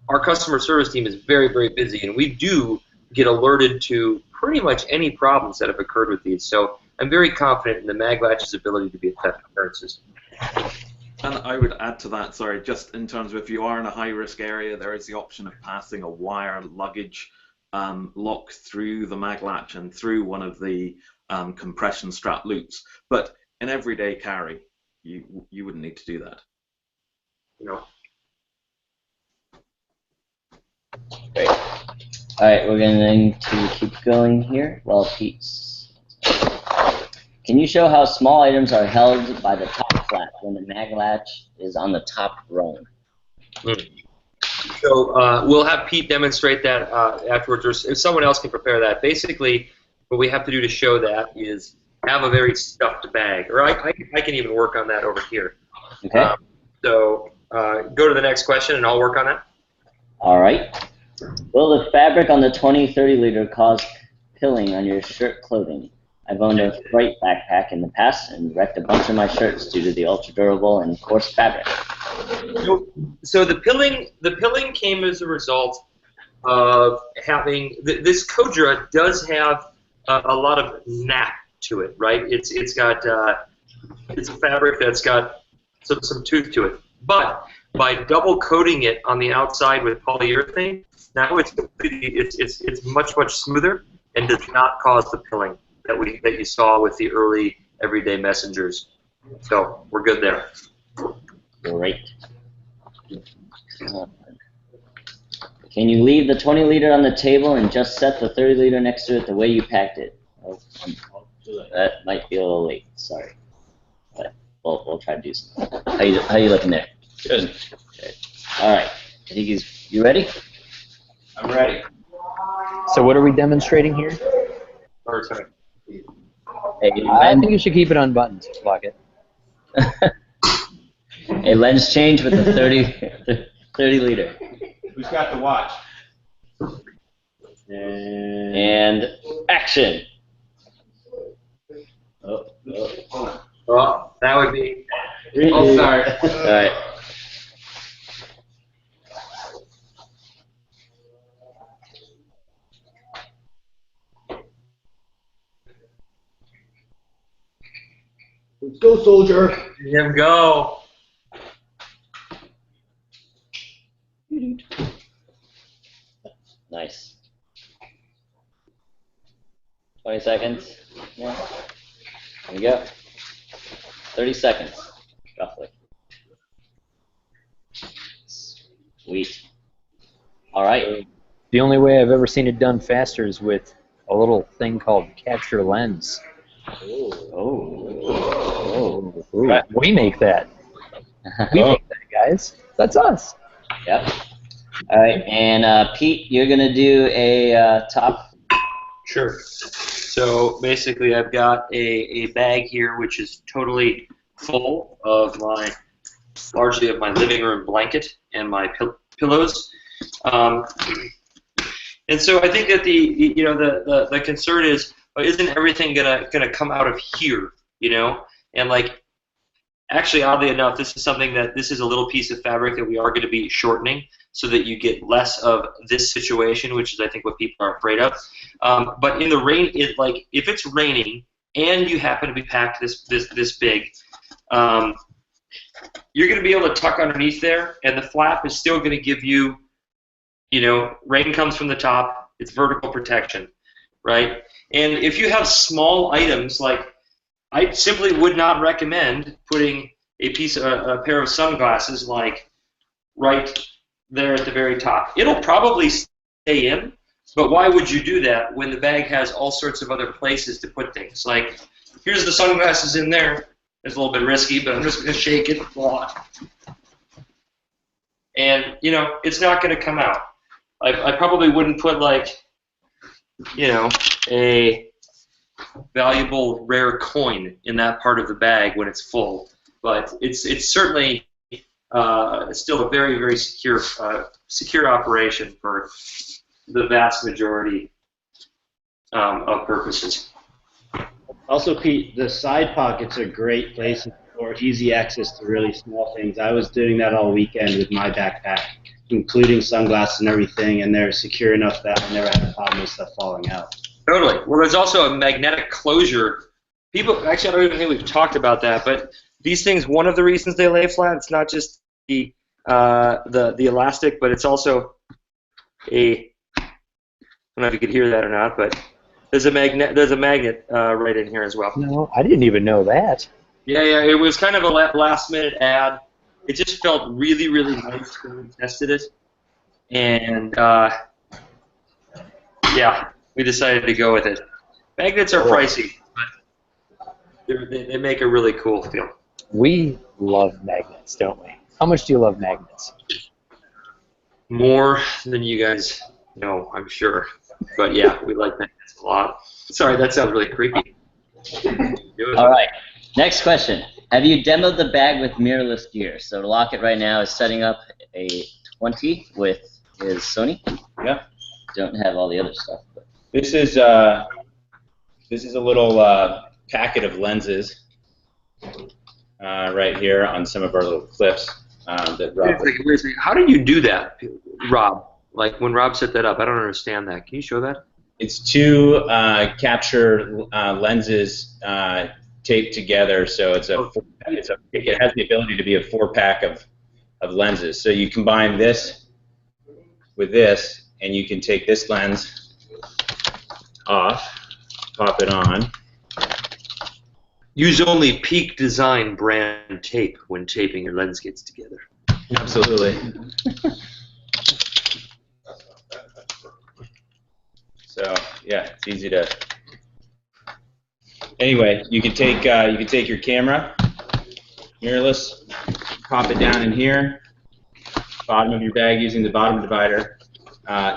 our customer service team is very, very busy, and we do get alerted to pretty much any problems that have occurred with these. So I'm very confident in the MagLatch's ability to be a theft deterrent system. And I would add to that, sorry, just in terms of if you are in a high-risk area, there is the option of passing a wire luggage lock through the MagLatch and through one of the compression strap loops. But in everyday carry, you wouldn't need to do that. No. Great. All right, we're going to keep going here while Pete's. Can you show how small items are held by the top flap when the MagLatch is on the top rung? So we'll have Pete demonstrate that afterwards, or if someone else can prepare that. Basically, what we have to do to show that is have a very stuffed bag, or I can even work on that over here. Okay. So go to the next question, and I'll work on that. All right. Will the fabric on the 20-30 liter cause pilling on your shirt clothing? I've owned a Fright backpack in the past and wrecked a bunch of my shirts due to the ultra durable and coarse fabric. So the pilling came as a result of having this Kodra does have a lot of nap to it, right? It's a fabric that's got some tooth to it, but by double coating it on the outside with polyurethane, now it's much smoother and does not cause the pilling that you saw with the early everyday messengers. So we're good there. Great. Can you leave the 20 liter on the table and just set the 30 liter next to it the way you packed it? Oh, that might be a little late. Sorry, but we'll try to do something. How you looking there? Good. Okay. All right. I think you ready? I'm ready. So what are we demonstrating here? Sorry. I think you should keep it unbuttoned, Lockett. A lens change with the 30 liter. Who's got the watch? And action. Well, that would be. I'll start. All right. Let's go, soldier. Let him go. Nice. 20 seconds. Yeah. There we go. 30 seconds, roughly. Sweet. All right. The only way I've ever seen it done faster is with a little thing called capture lens. Oh. We make that. We make that, guys. That's us. Yep. All right, and Pete, you're gonna do a top. Sure. So basically, I've got a bag here which is totally full of largely of my living room blanket and my pillows. And so I think that the concern is, isn't everything gonna come out of here, And like, actually, oddly enough, this is a little piece of fabric that we are going to be shortening so that you get less of this situation, which is I think what people are afraid of. But in the rain, if it's raining and you happen to be packed this big, you're going to be able to tuck underneath there, and the flap is still going to give you, rain comes from the top, it's vertical protection, right? And if you have small items, like, I simply would not recommend putting a pair of sunglasses, like, right there at the very top. It'll probably stay in, but why would you do that when the bag has all sorts of other places to put things? Like, here's the sunglasses in there. It's a little bit risky, but I'm just going to shake it a lot. And, it's not going to come out. I probably wouldn't put, like, a valuable rare coin in that part of the bag when it's full. but it's certainly still a very, very secure operation for the vast majority of purposes. Also, Pete, the side pockets are great places for easy access to really small things. I was doing that all weekend with my backpack, including sunglasses and everything, and they're secure enough that I never had a problem with stuff falling out. Totally. Well, there's also a magnetic closure. People, actually, I don't even think we've talked about that, but these things, one of the reasons they lay flat, it's not just the elastic, but it's also I don't know if you could hear that or not, but there's a magnet right in here as well. No, I didn't even know that. Yeah, it was kind of a last-minute ad. It just felt really, really nice when we tested it, and yeah, we decided to go with it. Magnets are pricey, but they make a really cool feel. We love magnets, don't we? How much do you love magnets? More than you guys know, I'm sure. But yeah, we like magnets a lot. Sorry, that sounds really creepy. All right. Next question. Have you demoed the bag with mirrorless gear? So Lockett right now is setting up a 20 with his Sony. Yeah. Don't have all the other stuff. But. This is a little packet of lenses right here on some of our little clips that Rob. Wait a second. How did you do that, Rob? Like when Rob set that up, I don't understand that. Can you show that? It's two capture lenses taped together, so it has the ability to be a 4-pack of lenses. So you combine this with this, and you can take this lens off, pop it on. Use only Peak Design brand tape when taping your lens kits together. Absolutely. So yeah, it's easy to. Anyway, you can take your camera, mirrorless, pop it down in here, bottom of your bag using the bottom divider,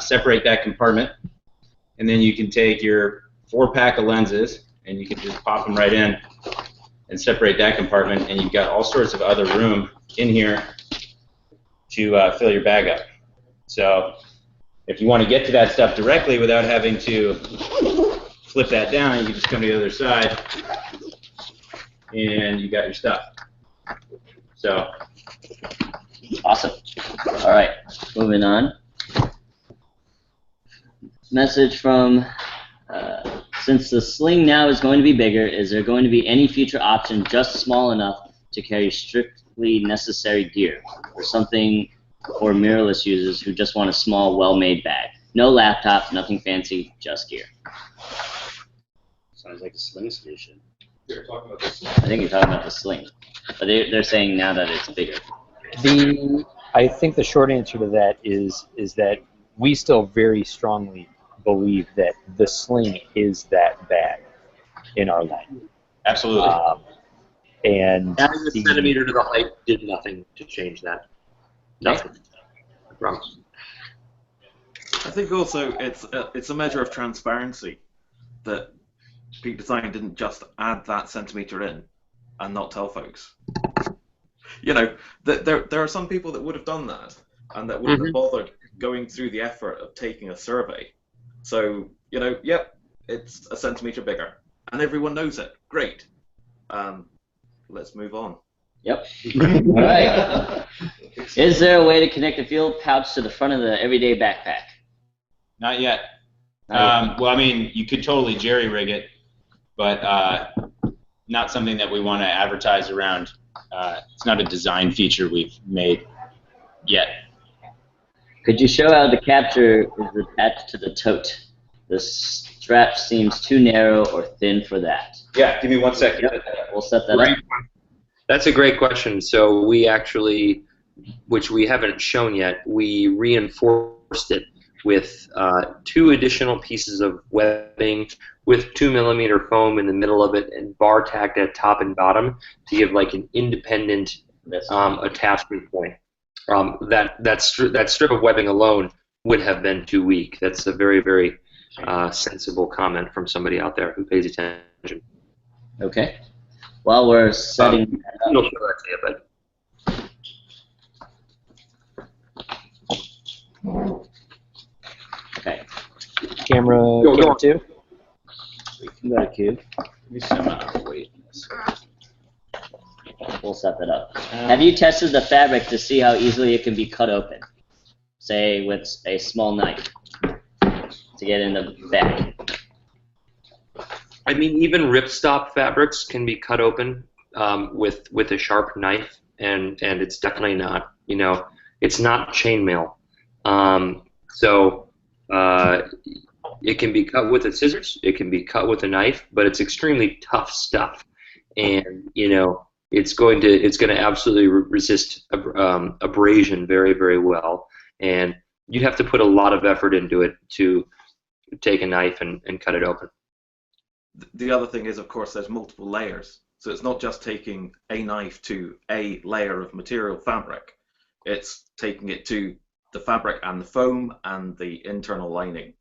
separate that compartment, and then you can take your 4-pack of lenses and you can just pop them right in and separate that compartment, and you've got all sorts of other room in here to fill your bag up. So if you want to get to that stuff directly without having to flip that down, you can just come to the other side and you got your stuff. So awesome. All right, moving on. Message from since the Sling now is going to be bigger, is there going to be any future option just small enough to carry strictly necessary gear, or something for mirrorless users who just want a small, well-made bag? No laptop, nothing fancy, just gear. Sounds like a Sling solution. I think you're talking about the Sling, but they're saying now that it's bigger. I think the short answer to that is that we still very strongly believe that the Sling is that bag in our line. absolutely. And Adding a centimeter to the height did nothing to change that. Nothing. I promise. I think also it's a measure of transparency that Peak Design didn't just add that centimeter in and not tell folks. You know, there are some people that would have done that and that wouldn't have bothered going through the effort of taking a survey. So, you know, yep, it's a centimeter bigger, and everyone knows it. Great. Let's move on. Yep. All right. Is there a way to connect a field pouch to the front of the everyday backpack? Not yet. Well, I mean, you could totally jerry-rig it, but not something that we want to advertise around. It's not a design feature we've made yet. Could you show how the capture is attached to the tote? The strap seems too narrow or thin for that. Yeah, give me 1 second. Yep. We'll set that up. That's a great question. So we actually, which we haven't shown yet, we reinforced it with 2 additional pieces of webbing with 2mm foam in the middle of it and bar tacked at top and bottom to give like an independent attachment point. That strip of webbing alone would have been too weak. That's a very, very sensible comment from somebody out there who pays attention. Okay. While we're setting that up, It'll show that to you, but okay, Camera, Go camera on. 2. we can go to cube. Give me some weight in this. We'll set that up. Have you tested the fabric to see how easily it can be cut open? Say with a small knife to get in the back. I mean, even ripstop fabrics can be cut open with a sharp knife, and it's definitely not, it's not chainmail. So it can be cut with a scissors, it can be cut with a knife, but it's extremely tough stuff, and it's going to absolutely resist abrasion very, very well, and you have to put a lot of effort into it to take a knife and cut it open. The other thing is, of course, there's multiple layers. So it's not just taking a knife to a layer of material fabric. It's taking it to the fabric and the foam and the internal lining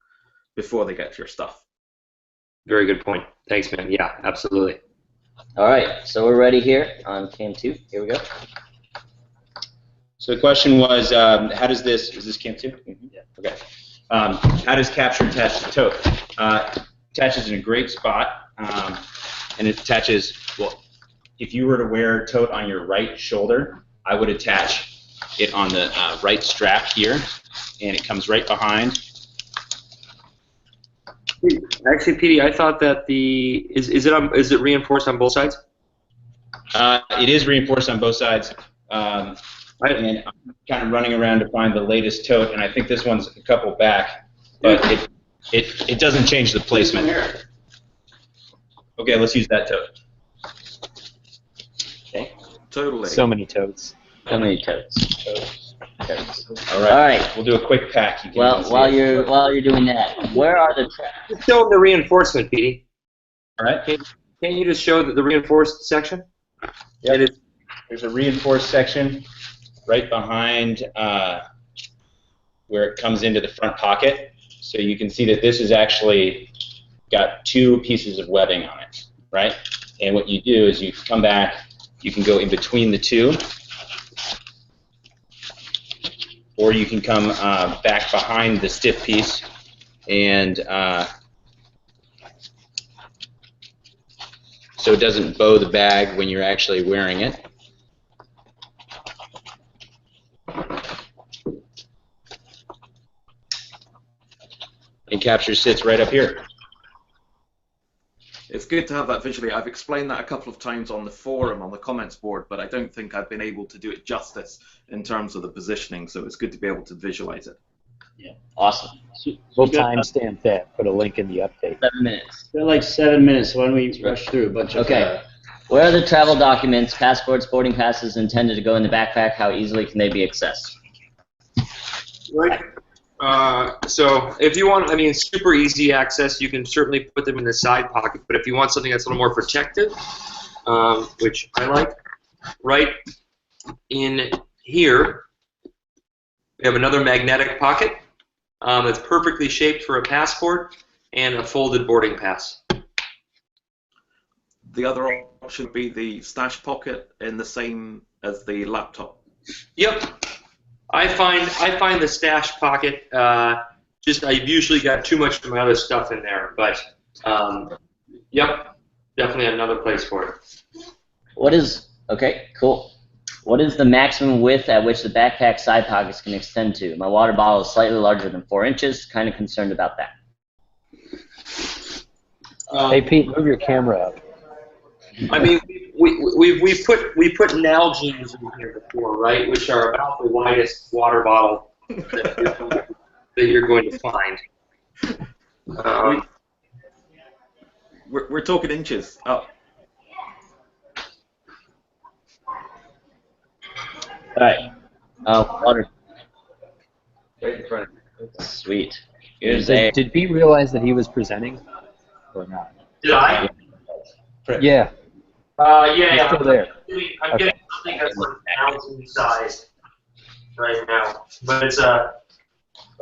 before they get to your stuff. Very good point. Thanks, man. Yeah, absolutely. All right, so we're ready here on cam 2. Here we go. So the question was, how does this, is this cam 2? Mm-hmm. Yeah. Okay. How does capture attach to tote? Attaches in a great spot, and it attaches, well, if you were to wear tote on your right shoulder, I would attach it on the right strap here, and it comes right behind. Actually, PD, I thought that is it reinforced on both sides? It is reinforced on both sides, and I'm kind of running around to find the latest tote, and I think this one's a couple back, but it doesn't change the placement. Okay, let's use that tote. Okay. Totally. So many totes. How many totes? All right. All right. We'll do a quick pack. You can Well, see while it. you're doing that, where are the traps? Show them the reinforcement, PD. All right. Can you just show the reinforced section? Yep. There's a reinforced section right behind where it comes into the front pocket. So you can see that this is actually got 2 pieces of webbing on it, right? And what you do is you come back, you can go in between the 2, or you can come back behind the stiff piece and so it doesn't bow the bag when you're actually wearing it. And capture sits right up here. It's good to have that visually. I've explained that a couple of times on the forum, on the comments board, but I don't think I've been able to do it justice in terms of the positioning, so it's good to be able to visualize it. Yeah. Awesome. We'll timestamp that. Put a link in the update. 7 minutes. We're like 7 minutes. Why don't we rush through a bunch of? Okay. Where are the travel documents, passports, boarding passes intended to go in the backpack? How easily can they be accessed? Right. So if you want, super easy access, you can certainly put them in the side pocket. But if you want something that's a little more protective, which I like, right in here, we have another magnetic pocket that's perfectly shaped for a passport and a folded boarding pass. The other option would be the stash pocket in the same as the laptop. Yep. I find the stash pocket, I've usually got too much of my other stuff in there, but yep, definitely another place for it. Okay, cool. What is the maximum width at which the backpack side pockets can extend to? My water bottle is slightly larger than 4 inches, kind of concerned about that. Hey Pete, move your camera up. We put Nalgene's in here before, right? Which are about the widest water bottle that you're going to find. We're talking inches up. All right. Water. Right in front. Sweet. Here's a. Did Pete realize that he was presenting? Or not? Did I? Yeah. Yeah. He's still there. I'm getting something that's like Nalgene size right now, but it's but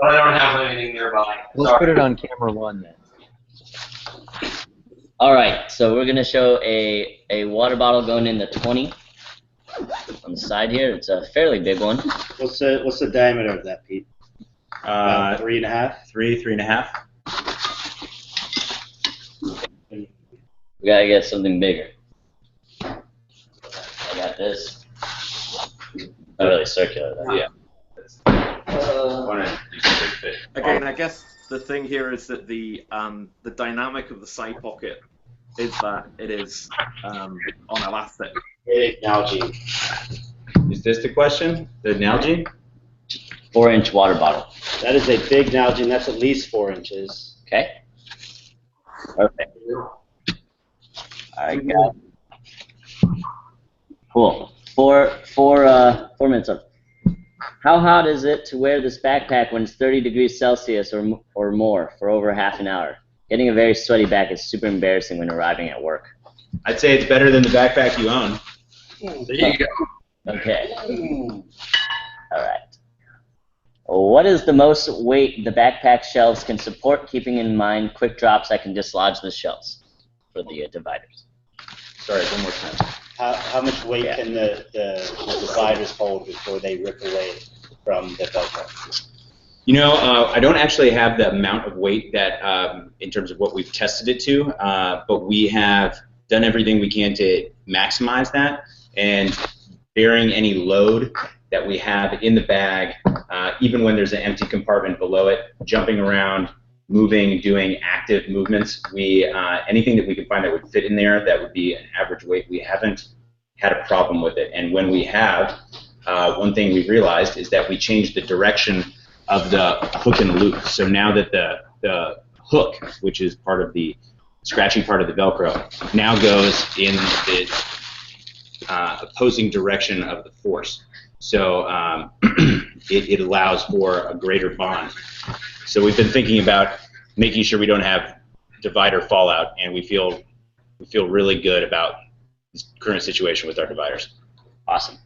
I don't have anything nearby. Let's Sorry. put it on camera 1 then. All right, so we're gonna show a water bottle going in the 20 on the side here. It's a fairly big one. What's the diameter of that, Pete? 3.5. 3.5. We gotta get something bigger. I got this. Not really circular though. Yeah. Again, I guess the thing here is that the dynamic of the side pocket is that it is on elastic. Big Nalgene. Is this the question? The Nalgene? 4-inch water bottle. That is a big Nalgene. That's at least 4 inches. Okay. Perfect. I got it. Cool. 4 minutes up. How hot is it to wear this backpack when it's 30 degrees Celsius or more for over half an hour? Getting a very sweaty back is super embarrassing when arriving at work. I'd say it's better than the backpack you own. There you go. Okay. All right. What is the most weight the backpack shelves can support, keeping in mind quick drops that can dislodge the shelves for the dividers? Sorry, one more time. How much weight can the dividers hold before they rip away from the Velcro? You know, I don't actually have the amount of weight that, in terms of what we've tested it to, but we have done everything we can to maximize that, and bearing any load that we have in the bag, even when there's an empty compartment below it, jumping around, moving, doing active movements, anything that we could find that would fit in there that would be an average weight, we haven't had a problem with it. And when we have, one thing we've realized is that we changed the direction of the hook and loop. So now that the hook, which is part of the scratchy part of the Velcro, now goes in the opposing direction of the force. So it allows for a greater bond. So we've been thinking about making sure we don't have divider fallout, and we feel really good about this current situation with our dividers. Awesome.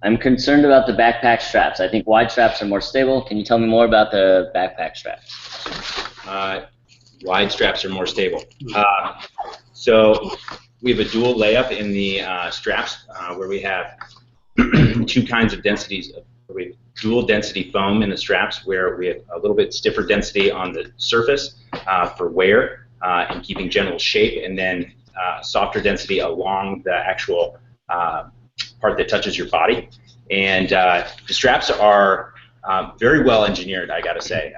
I'm concerned about the backpack straps. I think wide straps are more stable. Can you tell me more about the backpack straps? Wide straps are more stable. So we have a dual layup in the straps where we have two kinds of densities. We have dual density foam in the straps where we have a little bit stiffer density on the surface for wear and keeping general shape, and then softer density along the actual part that touches your body. And the straps are very well engineered, I gotta say.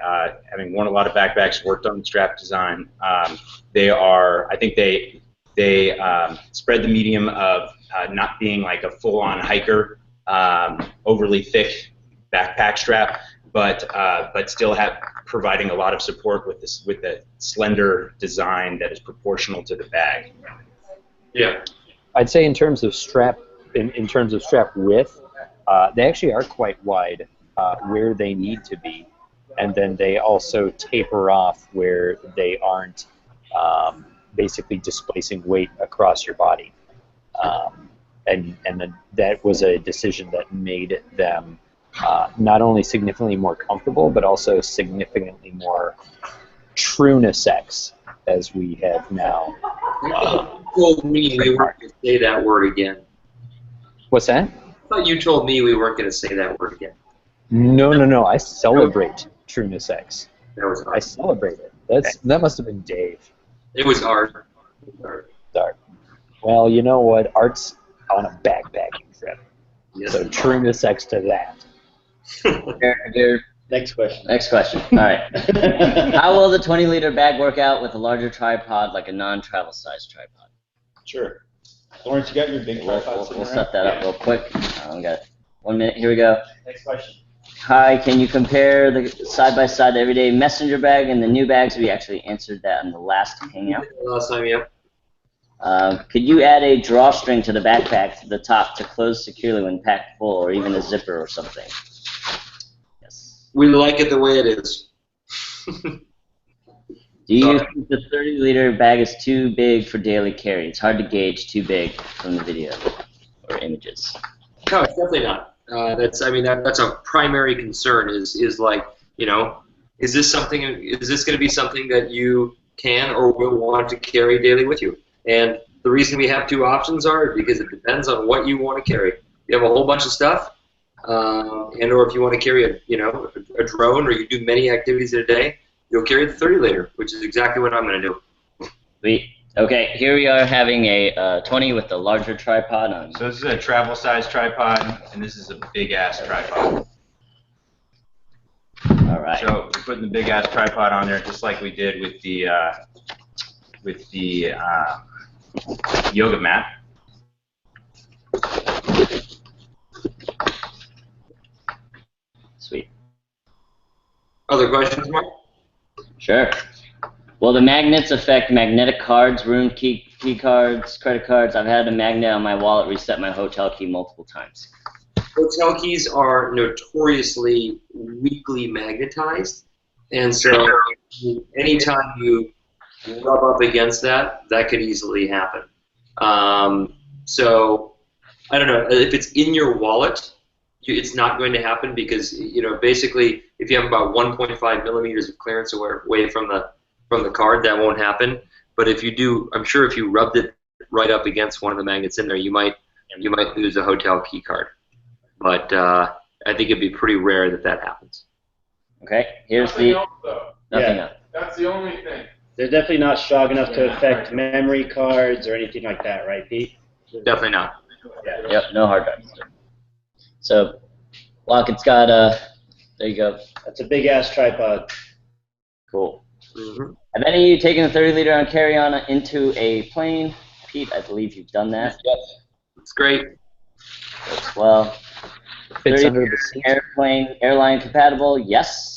Having worn a lot of backpacks, worked on strap design, they are, I think they spread the medium of not being like a full-on hiker, overly thick backpack strap, but still providing a lot of support with the slender design that is proportional to the bag. Yeah. I'd say in terms of strap, in terms of strap width, they actually are quite wide where they need to be, and then they also taper off where they aren't basically displacing weight across your body. And then that was a decision that made them not only significantly more comfortable, but also significantly more true-to-sex, as we have now. You told me we weren't going to say that word again. What's that? I thought you told me we weren't going to say that word again. No. I celebrate true-to-sex. That was I celebrate it. That must have been Dave. It was art. Art. Well, you know what? Art's on a backpacking trip. Yes. So true-to-sex to that. Next question. Next question. All right. How will the 20-liter bag work out with a larger tripod, like a non-travel size tripod? Sure. Lawrence, you got your big tripod We'll set that up real quick. We got 1 minute. Here we go. Next question. Hi, can you compare the side-by-side everyday messenger bag and the new bags? We actually answered that in the last Hangout. Last time, yeah. Could you add a drawstring to the backpack to the top to close securely when packed full, or even a zipper or something? Yes. We like it the way it is. Do you think the 30-liter bag is too big for daily carry? It's hard to gauge too big from the video or images. No, it's definitely not. That's a primary concern. Is like, you know, is this going to be something that you can or will want to carry daily with you. And the reason we have two options are because it depends on what you want to carry. If you have a whole bunch of stuff, and or if you want to carry a drone, or you do many activities in a day, you'll carry the 30 liter, which is exactly what I'm going to do. Sweet. Okay, here we are having a 20 with the larger tripod on. So this is a travel size tripod, and this is a big ass tripod. All right. So we're putting the big ass tripod on there, just like we did with the yoga mat. Sweet. Other questions, Mark? Sure. Will the magnets affect magnetic cards, room key cards, credit cards? I've had a magnet on my wallet reset my hotel key multiple times. Hotel keys are notoriously weakly magnetized, and so anytime you rub up against that, that could easily happen. So I don't know if it's in your wallet. It's not going to happen because basically if you have about 1.5 millimeters of clearance away from the card, that won't happen. But if you do, I'm sure if you rubbed it right up against one of the magnets in there, you might lose a hotel key card. But I think it'd be pretty rare that happens. Okay, here's Nothing the else, though. nothing Yeah. else. That's the only thing. They're definitely not strong enough to affect memory cards or anything like that, right, Pete? Definitely not. Yeah. Yep, no hard drives. So, Locket's got there you go. That's a big ass tripod. Cool. Mm-hmm. Have any of you taken a 30 liter on carry-on into a plane? Pete, I believe you've done that. Yes. It's great. Well, Fits 30 under the seat. airline compatible, yes.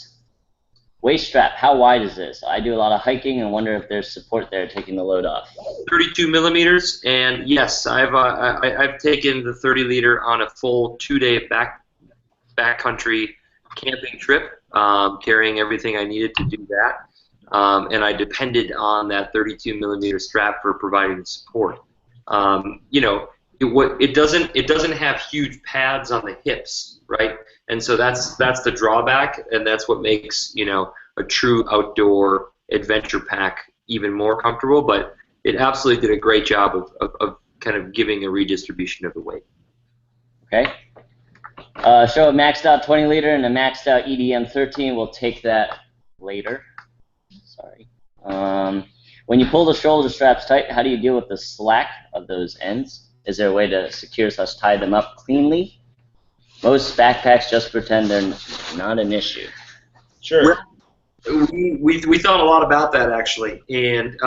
Waist strap, how wide is this? I do a lot of hiking and wonder if there's support there taking the load off. 32 millimeters, and yes, I've taken the 30 liter on a full 2-day backcountry camping trip, carrying everything I needed to do that, and I depended on that 32 millimeter strap for providing support. It doesn't have huge pads on the hips, right? And so that's the drawback, and that's what makes a true outdoor adventure pack even more comfortable. But it absolutely did a great job of kind of giving a redistribution of the weight. Okay. Show a maxed out 20 liter and a maxed out EDM 13. We'll take that later. Sorry. When you pull the shoulder straps tight, how do you deal with the slack of those ends? Is there a way to secure/tie them up cleanly? Most backpacks just pretend they're not an issue. Sure. We thought a lot about that actually, and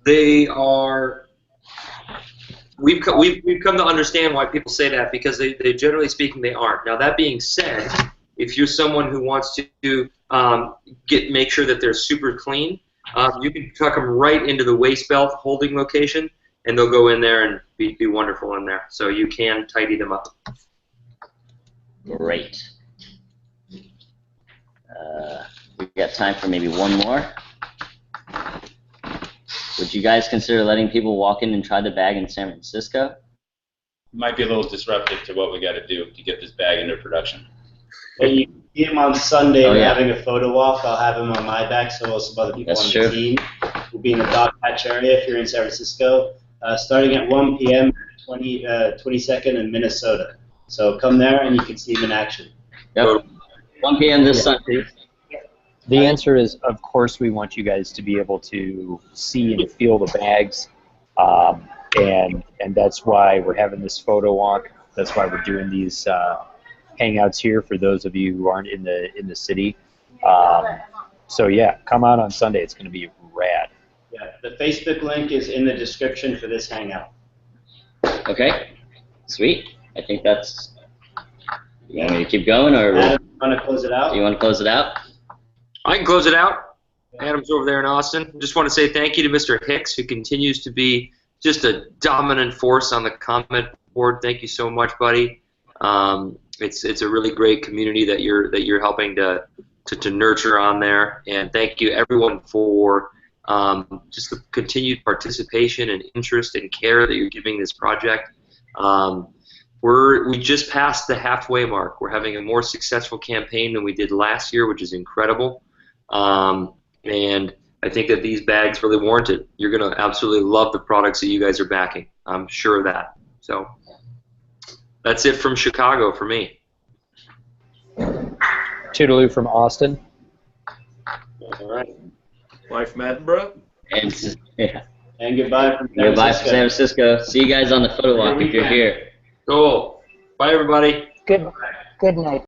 they are. We've come to understand why people say that, because they generally speaking they aren't. Now that being said, if you're someone who wants to make sure that they're super clean, you can tuck them right into the waist belt holding location, and they'll go in there and be wonderful in there. So you can tidy them up. Great. We got time for maybe one more. Would you guys consider letting people walk in and try the bag in San Francisco? Might be a little disruptive to what we got to do to get this bag into production. When you see him on Sunday, Oh, we're yeah. having a photo walk. I'll have him on my back, so will some other people That's on true. the team. We'll be in the dog patch area if you're in San Francisco, starting at 1 p.m. 22nd in Minnesota. So come there and you can see him in action. Yep. 1 p.m. this Sunday. The answer is, of course, we want you guys to be able to see and feel the bags, and that's why we're having this photo walk. That's why we're doing these hangouts here for those of you who aren't in the city. So yeah, come out on Sunday. It's going to be rad. Yeah, the Facebook link is in the description for this hangout. Okay. Sweet. I think that's. You want me to keep going, or Adam, you want to close it out? do you want to close it out? I can close it out. Adam's over there in Austin. Just want to say thank you to Mr. Hicks, who continues to be just a dominant force on the comment board. Thank you so much, buddy. It's a really great community that you're helping to nurture on there. And thank you everyone for just the continued participation and interest and care that you're giving this project. We just passed the halfway mark. We're having a more successful campaign than we did last year, which is incredible. And I think that these bags really warrant it. You're going to absolutely love the products that you guys are backing. I'm sure of that. So that's it from Chicago for me. Toodaloo from Austin. All right. Live from Edinburgh. And yeah. And goodbye from San Goodbye from Francisco. San Francisco. See you guys on the photo walk if you're here. Cool. Bye, everybody. Good night.